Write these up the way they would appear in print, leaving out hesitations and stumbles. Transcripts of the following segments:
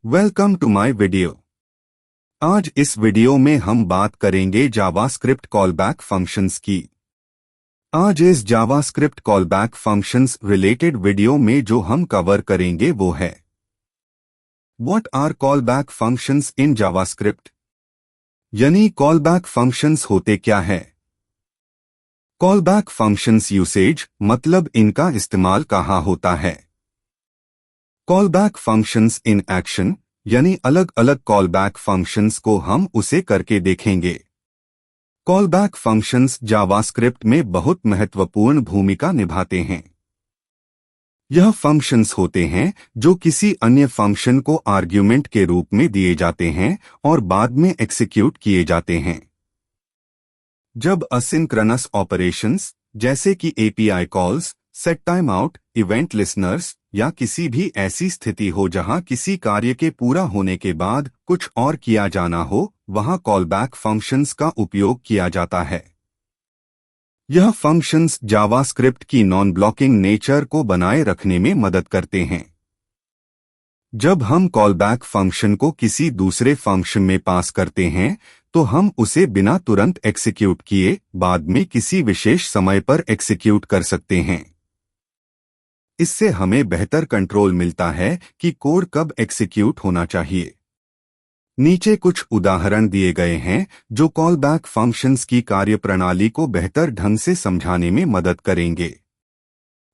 Welcome to my video. आज इस video में हम बात करेंगे जावास्क्रिप्ट कॉलबैक फंक्शंस की। आज इस JavaScript callback functions related video में जो हम कवर करेंगे वो है what are callback functions in JavaScript, यानी कॉलबैक फंक्शंस होते क्या है। कॉलबैक फंक्शंस यूसेज मतलब इनका इस्तेमाल कहाँ होता है। कॉलबैक फंक्शंस इन एक्शन, यानी अलग अलग कॉलबैक फंक्शंस को हम उसे करके देखेंगे। कॉलबैक फंक्शंस जावास्क्रिप्ट में बहुत महत्वपूर्ण भूमिका निभाते हैं। यह फंक्शंस होते हैं जो किसी अन्य फंक्शन को आर्ग्यूमेंट के रूप में दिए जाते हैं और बाद में एक्सिक्यूट किए जाते हैं। जब असिंक्रोनस ऑपरेशंस जैसे कि API calls, set time out, event listeners या किसी भी ऐसी स्थिति हो जहां किसी कार्य के पूरा होने के बाद कुछ और किया जाना हो, वहां कॉलबैक फंक्शंस का उपयोग किया जाता है। यह फंक्शंस जावास्क्रिप्ट की नॉन ब्लॉकिंग नेचर को बनाए रखने में मदद करते हैं। जब हम कॉलबैक फंक्शन को किसी दूसरे फंक्शन में पास करते हैं तो हम उसे बिना तुरंत एक्सिक्यूट किए बाद में किसी विशेष समय पर एक्सिक्यूट कर सकते हैं। इससे हमें बेहतर कंट्रोल मिलता है कि कोड कब एक्सिक्यूट होना चाहिए। नीचे कुछ उदाहरण दिए गए हैं जो कॉलबैक फंक्शंस की कार्यप्रणाली को बेहतर ढंग से समझाने में मदद करेंगे।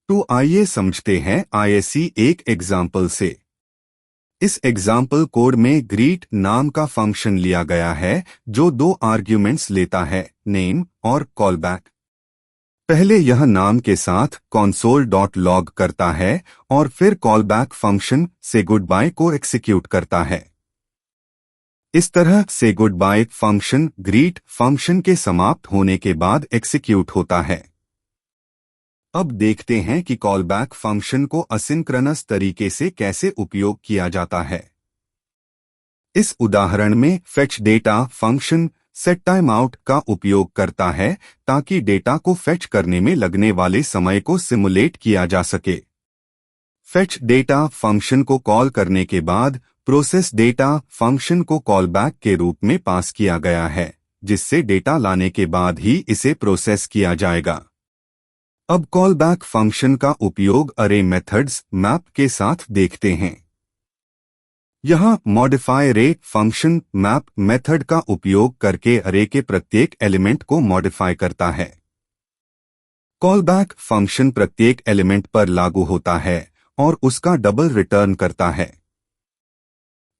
तो आइए समझते हैं आईएससी एक एग्जाम्पल से। इस एग्जाम्पल कोड में ग्रीट नाम का फंक्शन लिया गया है जो दो आर्ग्यूमेंट्स लेता है, नेम और कॉलबैक। पहले यह नाम के साथ console.log करता है और फिर कॉलबैक फंक्शन से गुड बाय को एक्सिक्यूट करता है। इस तरह से goodbye function greet function के समाप्त होने के बाद एक्सिक्यूट होता है। अब देखते हैं कि कॉलबैक फंक्शन को असिंक्रोनस तरीके से कैसे उपयोग किया जाता है। इस उदाहरण में fetch data function set time out का उपयोग करता है ताकि डेटा को फेच करने में लगने वाले समय को सिमुलेट किया जा सके। फेच डेटा फंक्शन को कॉल करने के बाद प्रोसेस डेटा फंक्शन को कॉलबैक के रूप में पास किया गया है, जिससे डेटा लाने के बाद ही इसे प्रोसेस किया जाएगा। अब कॉलबैक फंक्शन का उपयोग अरे मेथड्स मैप के साथ देखते हैं। यहाँ मॉडिफाई अरे फंक्शन मैप मेथड का उपयोग करके अरे के प्रत्येक एलिमेंट को मॉडिफाई करता है। कॉलबैक फंक्शन प्रत्येक एलिमेंट पर लागू होता है और उसका डबल रिटर्न करता है।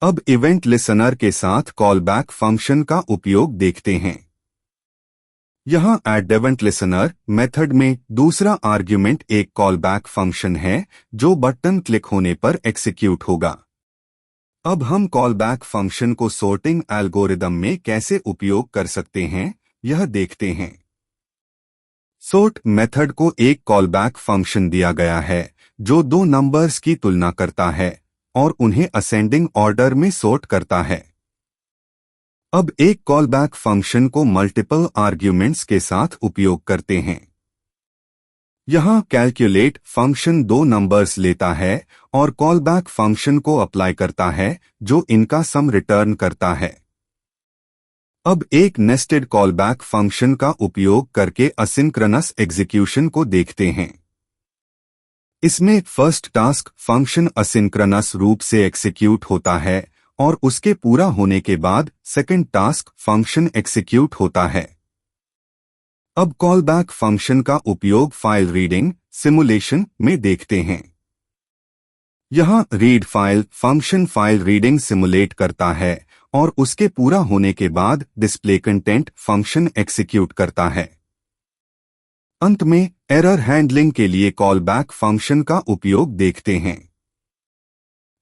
अब इवेंट लिसनर के साथ कॉलबैक फंक्शन का उपयोग देखते हैं। यहाँ एड इवेंट लिसनर मेथड में दूसरा आर्ग्यूमेंट एक कॉलबैक फंक्शन है जो बटन क्लिक होने पर एक्सिक्यूट होगा। अब हम कॉलबैक फंक्शन को सोर्टिंग एल्गोरिदम में कैसे उपयोग कर सकते हैं, यह देखते हैं। सोर्ट मेथड को एक कॉलबैक फंक्शन दिया गया है जो दो नंबर्स की तुलना करता है और उन्हें असेंडिंग ऑर्डर में सोर्ट करता है। अब एक कॉलबैक फंक्शन को मल्टीपल आर्ग्यूमेंट्स के साथ उपयोग करते हैं। यहाँ कैलकुलेट फंक्शन दो नंबर्स लेता है और कॉलबैक फंक्शन को अप्लाई करता है जो इनका सम रिटर्न करता है। अब एक नेस्टेड कॉलबैक फंक्शन का उपयोग करके असिंक्रोनस एग्जीक्यूशन को देखते हैं। इसमें फर्स्ट टास्क फंक्शन असिंक्रोनस रूप से एक्सिक्यूट होता है और उसके पूरा होने के बाद सेकंड टास्क फंक्शन एक्सिक्यूट होता है। अब कॉलबैक फंक्शन का उपयोग फाइल रीडिंग सिमुलेशन में देखते हैं। यहाँ read file function file reading simulate करता है और उसके पूरा होने के बाद डिस्प्ले कंटेंट फंक्शन एक्सिक्यूट करता है। अंत में एरर हैंडलिंग के लिए कॉलबैक फंक्शन का उपयोग देखते हैं।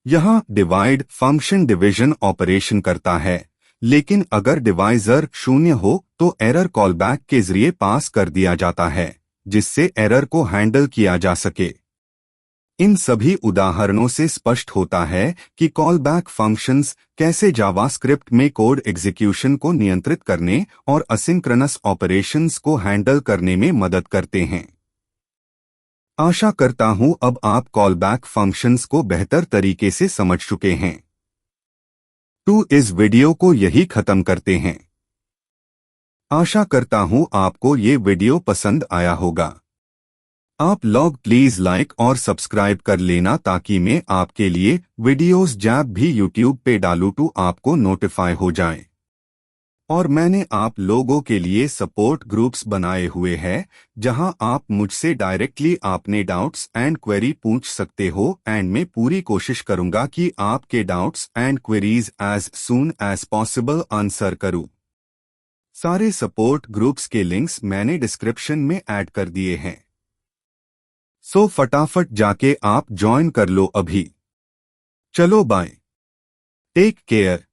यहाँ डिवाइड फंक्शन डिवीजन ऑपरेशन करता है, लेकिन अगर डिवाइजर 0 हो तो एरर कॉलबैक के जरिए पास कर दिया जाता है, जिससे एरर को हैंडल किया जा सके। इन सभी उदाहरणों से स्पष्ट होता है कि कॉलबैक फंक्शंस कैसे जावास्क्रिप्ट में कोड एग्जीक्यूशन को नियंत्रित करने और असिंक्रोनस ऑपरेशंस को हैंडल करने में मदद करते हैं। आशा करता हूं अब आप कॉलबैक फंक्शंस को बेहतर तरीके से समझ चुके हैं। तो इस वीडियो को यही खत्म करते हैं। आशा करता हूं आपको ये वीडियो पसंद आया होगा। आप लोग प्लीज लाइक और सब्सक्राइब कर लेना ताकि मैं आपके लिए वीडियोस जब भी यूट्यूब पे डालूं तो आपको नोटिफाई हो जाए। और मैंने आप लोगों के लिए सपोर्ट ग्रुप्स बनाए हुए हैं जहां आप मुझसे डायरेक्टली अपने डाउट्स एंड क्वेरी पूछ सकते हो एंड मैं पूरी कोशिश करूंगा कि आपके doubts and queries as soon as possible answer करूं। सारे सपोर्ट ग्रुप्स के लिंक्स मैंने डिस्क्रिप्शन में ऐड कर दिए हैं। सो फटाफट जाके आप ज्वाइन कर लो अभी। चलो बाय। Take care.